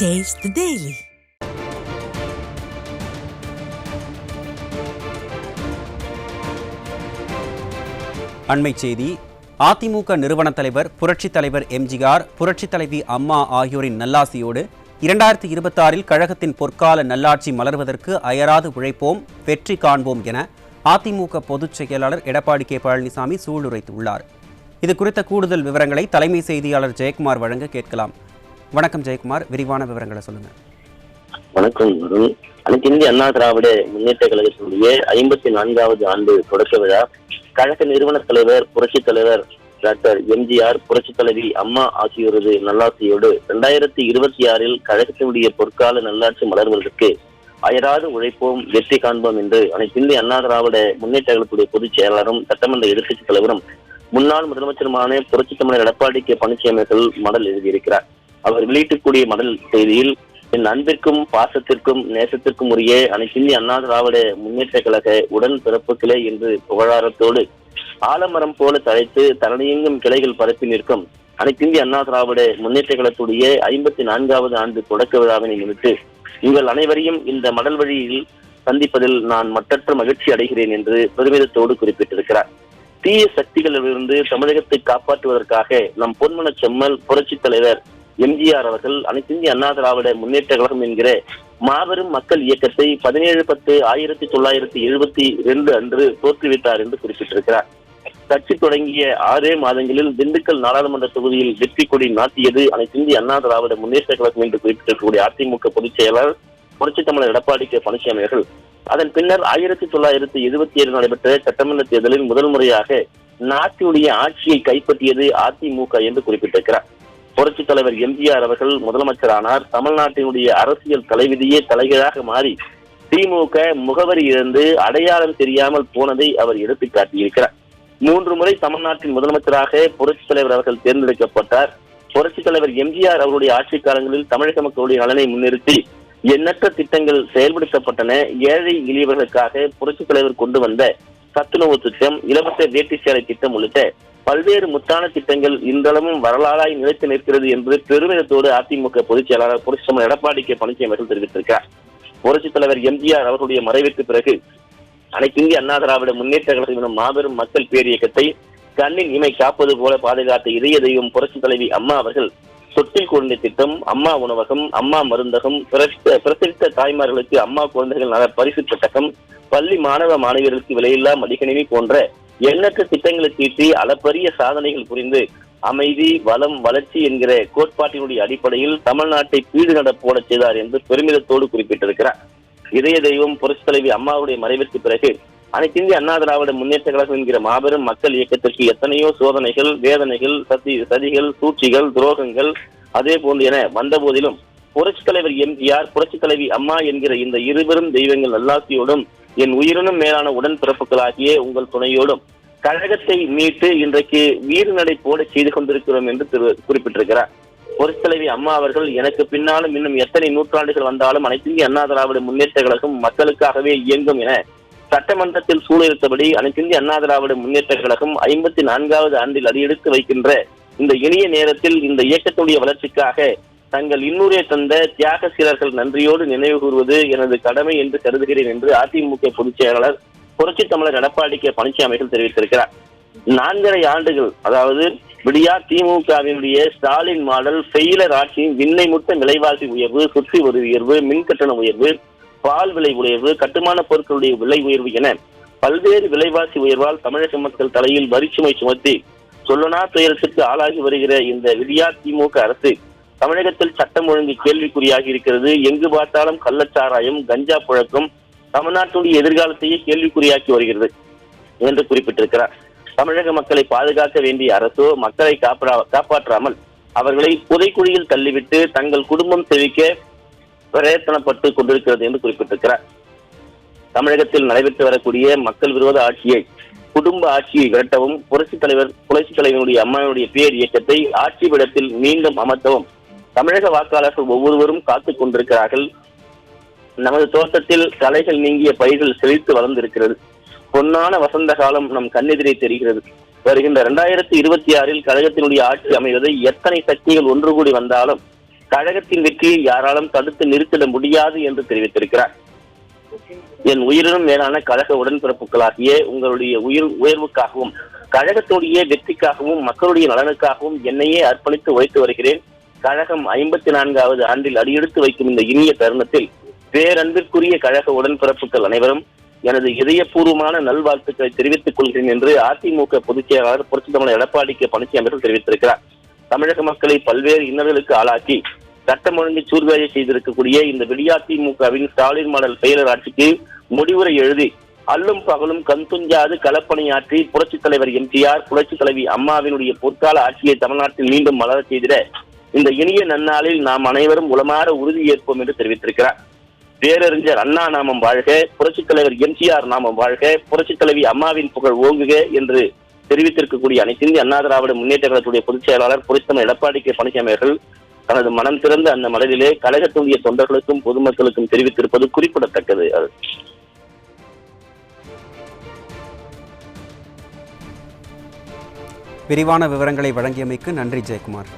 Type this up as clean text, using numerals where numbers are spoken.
Taste the Daily. அண்மைச் செய்தி. அதிமுக நிறுவன தலைவர் புரட்சித் தலைவர் எம்ஜிஆர், புரட்சித் தலைவி அம்மா ஆகியோரின் நல்லாசியோடு 2026 கழகத்தின் பொற்கால நல்லாட்சி மலர்வதற்கு அயராது உழைப்போம், வெற்றி காண்போம் என அதிமுக பொதுச் செயலாளர் எடப்பாடி கே பழனிசாமி சூளுரைத்துள்ளார். இது குறித்த கூடுதல் விவரங்களை தலைமை செய்தியாளர் ஜெயக்குமார் வழங்க கேட்கலாம். வணக்கம் ஜெயக்குமார், விரிவான விவரங்களை சொல்லுங்க. வணக்கம். அனைத்து இந்திய அண்ணா திராவிட முன்னேற்ற கழகத்தினுடைய 54வது ஆண்டு தொடக்க விழா கழக நிறுவன தலைவர் புரட்சித் தலைவர் டாக்டர் எம்ஜிஆர், புரட்சித் தலைவி அம்மா ஆகியோரது நல்லாசியோடு 2026 கழகத்தினுடைய பொற்கால நல்லாட்சி மலர்வதற்கு அயராது உழைப்போம், வெற்றி காண்போம் என்று அனைத்து இந்திய அண்ணா திராவிட முன்னேற்ற கழகத்துடைய பொதுச் செயலாளரும் சட்டமன்ற எதிர்க்கட்சித் தலைவரும் முன்னாள் முதலமைச்சருமான புரட்சித் தமிழர் எடப்பாடி கே பழனிசாமி அவர்கள் மடல் எழுதியிருக்கிறார். அவர் வெளியிட்டக்கூடிய மடல் செய்தியில், என் அன்பிற்கும் பாசத்திற்கும் நேசத்திற்கும் உரிய அனைத்து இந்திய அண்ணா திராவிட முன்னேற்ற கழக உடன் பிறப்புகளே என்று புகழாரத்தோடு ஆலமரம் போல தழைத்து தரணியெங்கும் கிளைகள் பரப்பி நிற்கும் அனைத்து இந்திய அண்ணா திராவிட முன்னேற்ற கழகத்துடைய 54வது ஆண்டு தொடக்க விழாவினை முன்னிட்டு உங்கள் அனைவரையும் இந்த மடல் வழியில் சந்திப்பதில் நான் மற்றற்ற மகிழ்ச்சி அடைகிறேன் என்று பெருமிதத்தோடு குறிப்பிட்டிருக்கிறார். தீய சக்திகளிலிருந்து தமிழகத்தை காப்பாற்றுவதற்காக நம் பொன்மன செம்மல் புரட்சித் தலைவர் எம்ஜிஆர் அவர்கள் அனைத்து இந்திய அண்ணா திராவிட முன்னேற்ற கழகம் என்கிற மாபெரும் மக்கள் இயக்கத்தை 17/10/1972 அன்று தோற்றுவித்தார் என்று குறிப்பிட்டிருக்கிறார். கட்சி தொடங்கிய 6 மாதங்களில் திண்டுக்கல் நாடாளுமன்ற தொகுதியில் வெற்றி கொடி நாட்டியது அனைத்து இந்திய அண்ணா திராவிட முன்னேற்ற கழகம் என்று குறிப்பிட்டிருக்கக்கூடிய அதிமுக பொதுச் செயலாளர் புரட்சித் தமிழர் எடப்பாடி கே பழனிசாமி அவர்கள் அதன் பின்னர் 1977 நடைபெற்ற சட்டமன்ற தேர்தலில் முதல் முறையாக நாட்டினுடைய ஆட்சியை கைப்பற்றியது அதிமுக என்று குறிப்பிட்டிருக்கிறார். புரட்சித் தலைவர் எம்ஜிஆர் அவர்கள் முதலமைச்சரானார். தமிழ்நாட்டினுடைய அரசியல் தலைவிதியே தலைகீழாக மாறி திமுக முகவரி இழந்து அடையாளம் தெரியாமல் போனதை அவர் எடுத்து காட்டியிருக்கிறார். 3 முறை தமிழ்நாட்டின் முதலமைச்சராக புரட்சித் தலைவர் அவர்கள் தேர்ந்தெடுக்கப்பட்டார். புரட்சித் தலைவர் எம்ஜிஆர் அவருடைய ஆட்சி காலங்களில் தமிழக மக்களுடைய நலனை முன்னிறுத்தி எண்ணற்ற திட்டங்கள் செயல்படுத்தப்பட்டன. ஏழை எளியவர்களுக்காக புரட்சித் தலைவர் கொண்டு வந்த சத்துணவு திட்டம், இலவச வேட்டி சேலை திட்டம் உள்ளிட்ட பல்வேறு முத்தான திட்டங்கள் இன்றளவும் வரலாறாய் நிலைத்து நிற்கிறது என்று பெருமிதத்தோடு அதிமுக பொதுச் செயலாளர் புரட்சித் தலைவர் எடப்பாடி கே பழனிசாமி அவர்கள் தெரிவித்திருக்கிறார். புரட்சித் தலைவர் எம்ஜிஆர் அவர்களுடைய மறைவுக்கு பிறகு அனைத்து இந்திய அண்ணா திராவிட முன்னேற்ற கழகம் மாபெரும் மக்கள் பேரியக்கத்தை கண்ணின் இமை காப்பது போல பாதுகாத்த இதய தெய்வம் புரட்சித் தலைவி அம்மா அவர்கள் தொட்டில் குழந்தை திட்டம், அம்மா உணவகம், அம்மா மருந்தகம், பிரசரித்த தாய்மார்களுக்கு அம்மா குழந்தைகள் நல பரிசு பெட்டகம், பள்ளி மாணவ மாணவியர்களுக்கு விலையில்லா மடிக்கணினி போன்ற எண்ணற்ற திட்டங்களை தீட்டி அளப்பரிய சாதனைகள் புரிந்து அமைதி, வளம், வளர்ச்சி என்கிற கோட்பாட்டினுடைய அடிப்படையில் தமிழ்நாட்டை பீடு நடப்போட செய்தார் என்று பெருமிதத்தோடு குறிப்பிட்டிருக்கிறார். இதய தெய்வம் புரட்சித் தலைவி அம்மாவுடைய மறைவிற்கு பிறகு அனைத்து இந்திய அண்ணா திராவிட முன்னேற்ற கழகம் என்கிற மாபெரும் மக்கள் இயக்கத்திற்கு எத்தனையோ சோதனைகள், வேதனைகள், சதிகள், சூழ்ச்சிகள், துரோகங்கள் அதே போன்று என வந்த போதிலும் புரட்சித் தலைவர் எம்ஜிஆர், புரட்சித் தலைவி அம்மா என்கிற இந்த இருவரும் தெய்வங்கள் நல்லாசியோடும் என் உயிரினும் மேலான உடன்பிறப்புகளாகிய உங்கள் துணையோடும் கழகத்தை மீட்டு இன்றைக்கு வீறுநடை போட செய்து கொண்டிருக்கிறோம் என்று குறிப்பிட்டிருக்கிறார். புரட்சித் தலைவி அம்மா அவர்கள் எனக்கு பின்னாலும் இன்னும் எத்தனை நூற்றாண்டுகள் வந்தாலும் அனைத்து இந்திய அண்ணா திராவிட முன்னேற்ற கழகம் மக்களுக்காகவே இயங்கும் என சட்டமன்றத்தில் சூழலித்தபடி அனைத்து இந்திய அண்ணா திராவிட முன்னேற்ற கழகம் 54வது ஆண்டில் அடியெடுத்து வைக்கின்ற இந்த இனிய நேரத்தில் இந்த இயக்கத்துடைய வளர்ச்சிக்காக தங்கள் இன்னுரே தந்த தியாக சீலர்கள் நன்றியோடு நினைவு கூறுவது எனது கடமை என்று கருதுகிறேன் என்று அதிமுக பொதுச் செயலாளர் புரட்சித் தமிழர் எடப்பாடி கே பழனிசாமி அவர்கள் தெரிவித்திருக்கிறார். 4.5 ஆண்டுகள், அதாவது விடியா திமுகவினுடைய ஸ்டாலின் மாடல் ஃபெயிலர் ஆட்சியின் விண்ணை முட்ட விலைவாசி உயர்வு, சுற்றி ஒரு உயர்வு, மின் கட்டண உயர்வு, பால் விலை உயர்வு, கட்டுமான பொருட்களுடைய விலை உயர்வு என பல்வேறு விலைவாசி உயர்வால் தமிழக மக்கள் தலையில் வரிச்சுமை சுமத்தி சொல்லனா துயரத்துக்கு ஆளாகி வருகிற இந்த விடியா திமுக அரசு தமிழகத்தில் சட்டம் ஒழுங்கு கேள்விக்குறியாகி இருக்கிறது. எங்கு பார்த்தாலும் கள்ளச்சாராயம், கஞ்சா புழக்கம் தமிழ்நாட்டுடைய எதிர்காலத்தையே கேள்விக்குறியாக்கி வருகிறது என்று குறிப்பிட்டிருக்கிறார். தமிழக மக்களை பாதுகாக்க வேண்டிய அரசோ மக்களை காப்பாற்றாமல் அவர்களை புதைக்குழியில் தள்ளிவிட்டு தங்கள் குடும்பம் செழிக்க பிரயத்தனப்பட்டு கொண்டிருக்கிறது என்று குறிப்பிட்டிருக்கிறார். தமிழகத்தில் நடைபெற்று வரக்கூடிய மக்கள் விரோத ஆட்சியை, குடும்ப ஆட்சியை விரட்டவும் புரட்சித் தலைவனுடைய அம்மாவுடைய பேர் இயக்கத்தை ஆட்சி பீடத்தில் மீண்டும் அமர்த்தவும் தமிழக வாக்காளர்கள் ஒவ்வொருவரும் காத்துக் கொண்டிருக்கிறார்கள். நமது தோட்டத்தில் களைகள் நீங்கிய பயிர்கள் செழித்து வளர்ந்திருக்கிறது. பொன்னான வசந்த காலம் நம் கண்ணெதிரே தெரிகிறது. வருகின்ற 2026 கழகத்தினுடைய ஆட்சி அமைவதை எத்தனை சக்திகள் ஒன்று கூடி வந்தாலும் கழகத்தின் வெற்றியை யாராலும் தடுத்து நிறுத்திட முடியாது என்று தெரிவித்திருக்கிறார். என் உயிரினும் மேலான கழக உடன்பிறப்புகளாகிய உங்களுடைய உயர்வுக்காகவும் கழகத்துடைய வெற்றிக்காகவும் மக்களுடைய நலனுக்காகவும் என்னையே அர்ப்பணித்து உழைத்து வருகிறேன். கழகம் 54வது ஆண்டில் அடியெடுத்து வைக்கும் இந்த இனிய தருணத்தில் பேரன்பிற்குரிய கழக உடன்பிறப்புகள் அனைவரும் எனது இதயபூர்வமான நல்வாழ்த்துக்களை தெரிவித்துக் கொள்கிறேன் என்று அதிமுக பொதுச் செயலாளர் புரட்சித் தமிழர் எடப்பாடி கே பழனிசாமி அவர்கள் தெரிவித்திருக்கிறார். தமிழக மக்களை பல்வேறு இன்னல்களுக்கு ஆளாக்கி சட்டம் ஒழுங்கை சூர்வேலை செய்திருக்கக்கூடிய இந்த விடியாதிமுகவின் ஸ்டாலின் மாடல் செயலர் ஆட்சிக்கு முடிவுரை எழுதி அல்லும் பகலும் கண்துஞ்சாது களப்பணியாற்றி புரட்சித் தலைவர் எம்ஜிஆர், புரட்சித் தலைவி அம்மாவினுடைய பொற்கால ஆட்சியை தமிழ்நாட்டில் மீண்டும் மலரச் செய்திட இந்த இனிய நன்னாளில் நாம் அனைவரும் உளமாற உறுதி ஏற்போம் என்று தெரிவித்திருக்கிறார். பேரறிஞர் அண்ணா நாமம் வாழ்க, புரட்சித் தலைவர் எம்ஜிஆர் நாமம் வாழ்க, புரட்சித் தலைவி அம்மாவின் புகழ் ஓங்குக என்று தெரிவித்திருக்கக்கூடிய அனைத்து இந்திய அண்ணா திராவிட முன்னேற்ற கழகத்துடைய பொதுச் செயலாளர் புரட்சித் தமிழர் எடப்பாடி கே பழனிசாமி அவர்கள் தனது மனம் திறந்த அந்த மலரிலே கழகத்துடைய தொண்டர்களுக்கும் பொதுமக்களுக்கும் தெரிவித்திருப்பது குறிப்பிடத்தக்கது. விரிவான விவரங்களை வழங்கியமைக்கு நன்றி ஜெயக்குமார்.